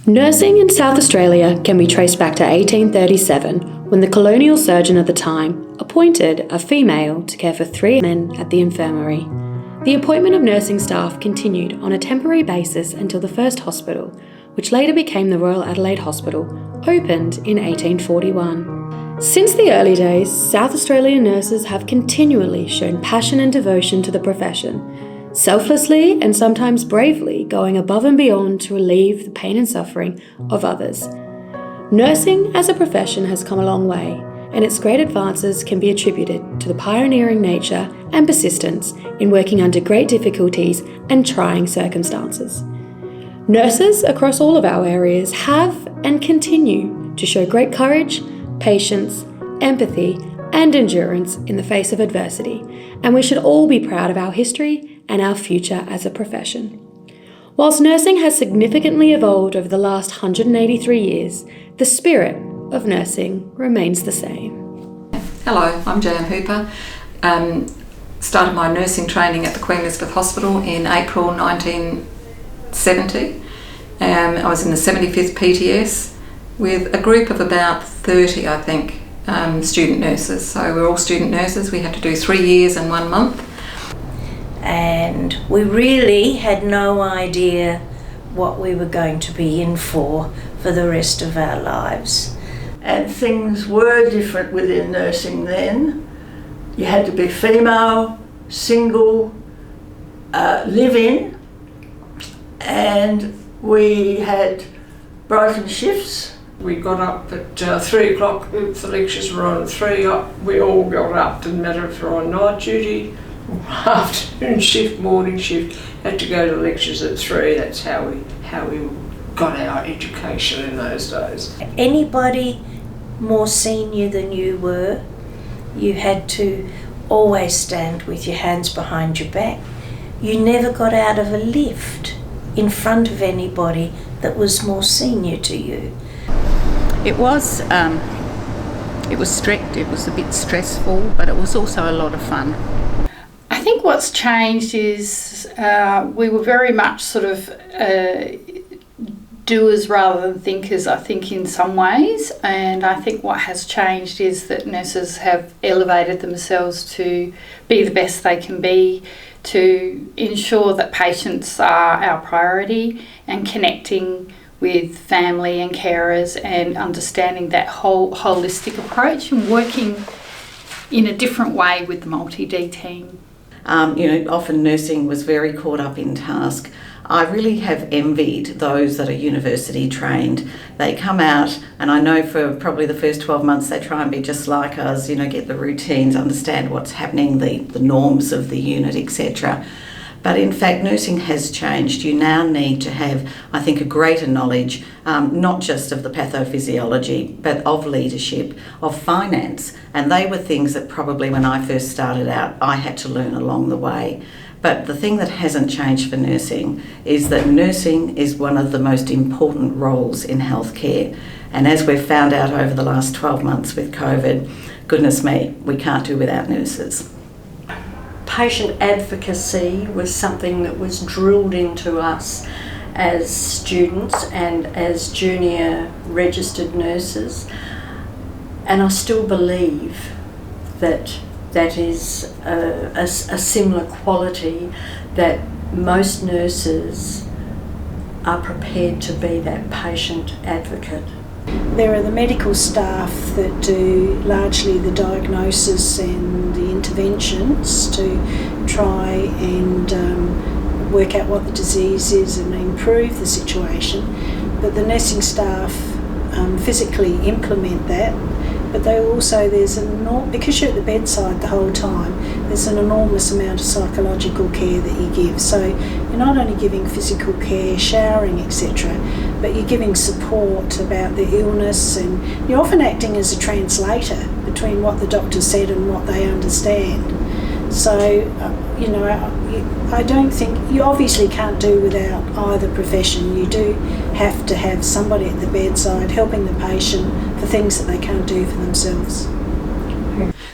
Nursing in South Australia can be traced back to 1837, when the colonial surgeon at the time appointed a female to care for 3 men at the infirmary. The appointment of nursing staff continued on a temporary basis until the first hospital, which later became the Royal Adelaide Hospital, opened in 1841. Since the early days, South Australian nurses have continually shown passion and devotion to the profession, selflessly and sometimes bravely going above and beyond to relieve the pain and suffering of others. Nursing as a profession has come a long way, and its great advances can be attributed to the pioneering nature and persistence in working under great difficulties and trying circumstances. Nurses across all of our areas have and continue to show great courage, patience, empathy, and endurance in the face of adversity, and we should all be proud of our history and our future as a profession. Whilst nursing has significantly evolved over the last 183 years, the spirit of nursing remains the same. Hello, I'm Jan Hooper. Started my nursing training at the Queen Elizabeth Hospital in April 1970. I was in the 75th PTS with a group of about 30, I think, student nurses. So we're all student nurses. We had to do 3 years and 1 month. And we really had no idea what we were going to be in for the rest of our lives. And things were different within nursing then. You had to be female, single, live-in, and we had broken shifts. We got up at 3 o'clock, if the lectures were on at 3, we all got up, didn't matter if we were on night duty, afternoon shift, morning shift, had to go to lectures at 3. That's how we got our education in those days. Anybody more senior than you were, you had to always stand with your hands behind your back. You never got out of a lift in front of anybody that was more senior to you. It was strict, it was a bit stressful, but it was also a lot of fun. I think what's changed is we were very much sort of doers rather than thinkers, I think, in some ways, and I think what has changed is that nurses have elevated themselves to be the best they can be, to ensure that patients are our priority, and connecting with family and carers and understanding that whole holistic approach and working in a different way with the multi-D team. Often nursing was very caught up in task. I really have envied those that are university trained. They come out, and I know for probably the first 12 months they try and be just like us, get the routines, understand what's happening, the norms of the unit, etc. But in fact, nursing has changed. You now need to have, I think, a greater knowledge, not just of the pathophysiology, but of leadership, of finance. And they were things that probably when I first started out, I had to learn along the way. But the thing that hasn't changed for nursing is that nursing is one of the most important roles in healthcare. And as we've found out over the last 12 months with COVID, goodness me, we can't do without nurses. Patient advocacy was something that was drilled into us as students and as junior registered nurses, and I still believe that is a similar quality, that most nurses are prepared to be that patient advocate. There are the medical staff that do largely the diagnosis and the interventions to try and work out what the disease is and improve the situation. But the nursing staff physically implement that, but because you're at the bedside the whole time, there's an enormous amount of psychological care that you give. So you're not only giving physical care, showering, etc., but you're giving support about the illness, and you're often acting as a translator between what the doctor said and what they understand. So, I don't think, you obviously can't do without either profession. You do have to have somebody at the bedside helping the patient for things that they can't do for themselves.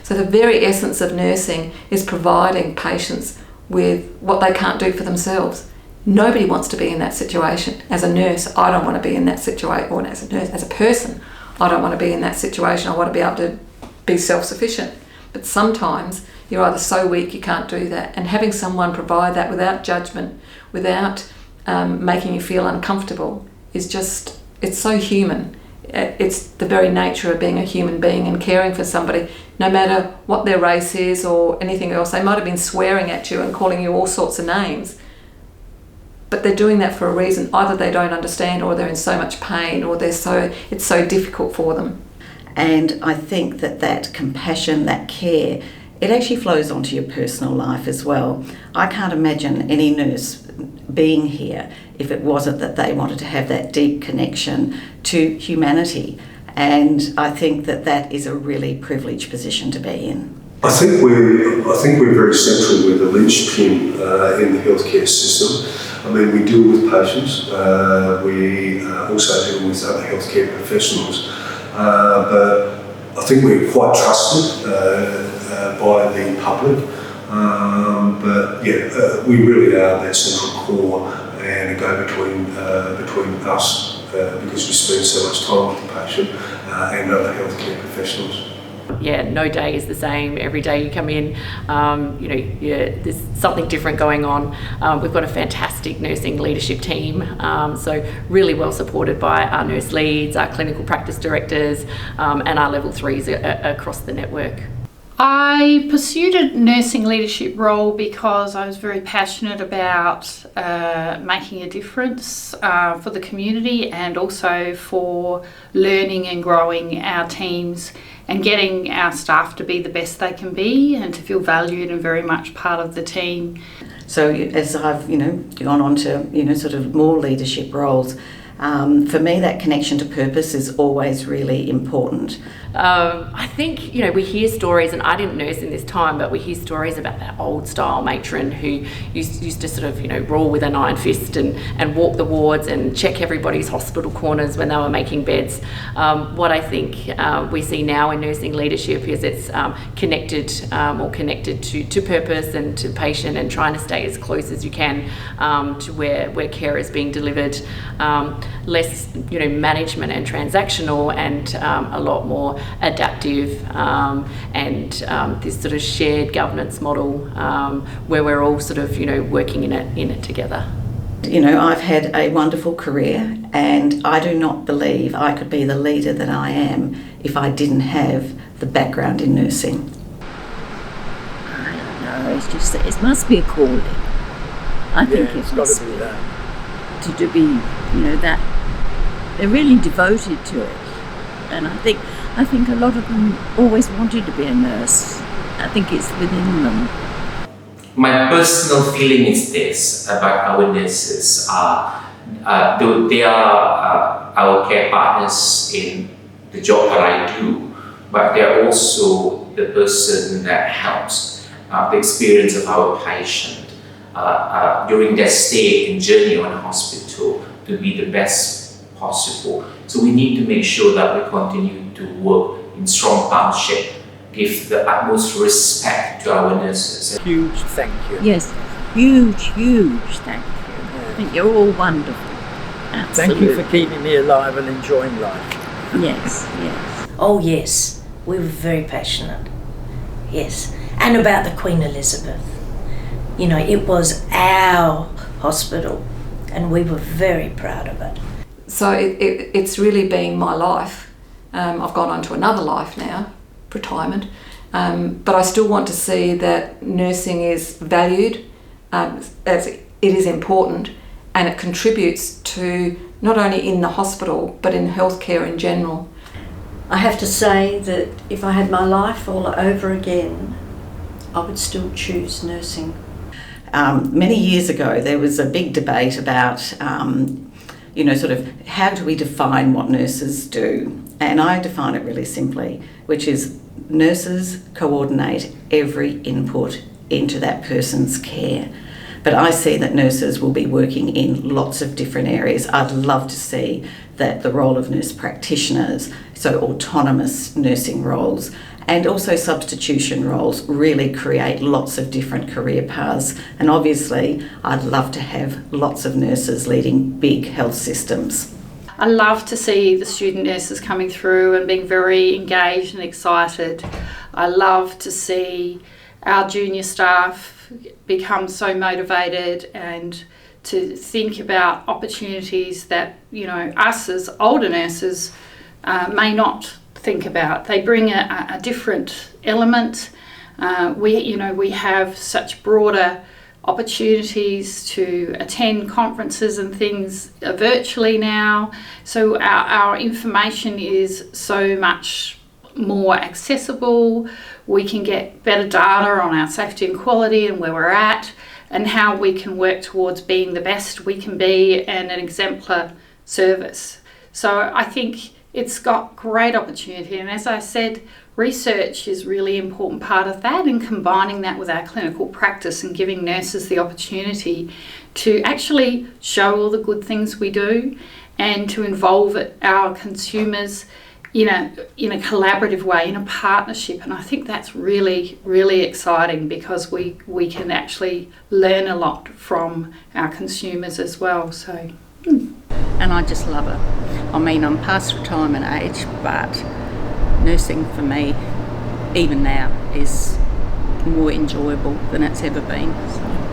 So the very essence of nursing is providing patients with what they can't do for themselves. Nobody wants to be in that situation. As a nurse, I don't want to be in that situation, or as a nurse, as a person, I don't want to be in that situation. I want to be able to be self-sufficient. But sometimes you're either so weak you can't do that, and having someone provide that without judgment, without making you feel uncomfortable, is just, it's so human. It's the very nature of being a human being and caring for somebody, no matter what their race is or anything else. They might have been swearing at you and calling you all sorts of names, but they're doing that for a reason. Either they don't understand, or they're in so much pain, or it's so difficult for them. And I think that compassion, that care, it actually flows onto your personal life as well. I can't imagine any nurse being here if it wasn't that they wanted to have that deep connection to humanity. And I think that is a really privileged position to be in. I think we're very central with the linchpin in the healthcare system. I mean, we deal with patients, we also deal with other healthcare professionals, but I think we're quite trusted by the public. But yeah, we really are that central core and a go-between between us, because we spend so much time with the patient and other healthcare professionals. Yeah, no day is the same. Every day you come in, there's something different going on. We've got a fantastic nursing leadership team, so really well supported by our nurse leads, our clinical practice directors, and our level 3s across the network. I pursued a nursing leadership role because I was very passionate about making a difference for the community, and also for learning and growing our teams and getting our staff to be the best they can be and to feel valued and very much part of the team. So as I've gone on to sort of more leadership roles, for me that connection to purpose is always really important. I think, we hear stories, and I didn't nurse in this time, but we hear stories about that old style matron who used to sort of, rule with an iron fist and walk the wards and check everybody's hospital corners when they were making beds. What I think we see now in nursing leadership is it's connected to purpose and to patient, and trying to stay as close as you can to where care is being delivered. Less, management and transactional, and a lot more adaptive, and this sort of shared governance model where we're all sort of, working in it together. I've had a wonderful career, and I do not believe I could be the leader that I am if I didn't have the background in nursing. I don't know, it's just that it must be a calling. I think it must be that. To be, that they're really devoted to it, and I think a lot of them always wanted to be a nurse. I think it's within them. My personal feeling is this about our nurses: they are our care partners in the job that I do, but they're also the person that helps the experience of our patient during their stay and journey on a hospital to be the best possible. So we need to make sure that we continue to work in strong partnership, give the utmost respect to our nurses. Huge thank you. Yes, huge thank you. I think you're all wonderful. Absolutely. Thank you for keeping me alive and enjoying life. Yes. Oh yes, we were very passionate. Yes, and about the Queen Elizabeth. It was our hospital, and we were very proud of it. So it's really been my life. I've gone on to another life now, retirement, but I still want to see that nursing is valued, as it is important, and it contributes to not only in the hospital but in healthcare in general. I have to say that if I had my life all over again, I would still choose nursing. Many years ago, there was a big debate about, sort of how do we define what nurses do? And I define it really simply, which is nurses coordinate every input into that person's care. But I see that nurses will be working in lots of different areas. I'd love to see that the role of nurse practitioners, so autonomous nursing roles, And also substitution roles really create lots of different career paths. And obviously, I'd love to have lots of nurses leading big health systems. I love to see the student nurses coming through and being very engaged and excited. I love to see our junior staff become so motivated and to think about opportunities that, you know, us as older nurses may not think about. They bring a different element. We have such broader opportunities to attend conferences and things virtually now. So our information is so much more accessible. We can get better data on our safety and quality and where we're at and how we can work towards being the best we can be and an exemplar service. So I think it's got great opportunity, and as I said, research is really an important part of that, and combining that with our clinical practice and giving nurses the opportunity to actually show all the good things we do and to involve our consumers in a collaborative way, in a partnership. And I think that's really, really exciting because we can actually learn a lot from our consumers as well. So. And I just love it. I mean, I'm past retirement age, but nursing for me, even now, is more enjoyable than it's ever been. So.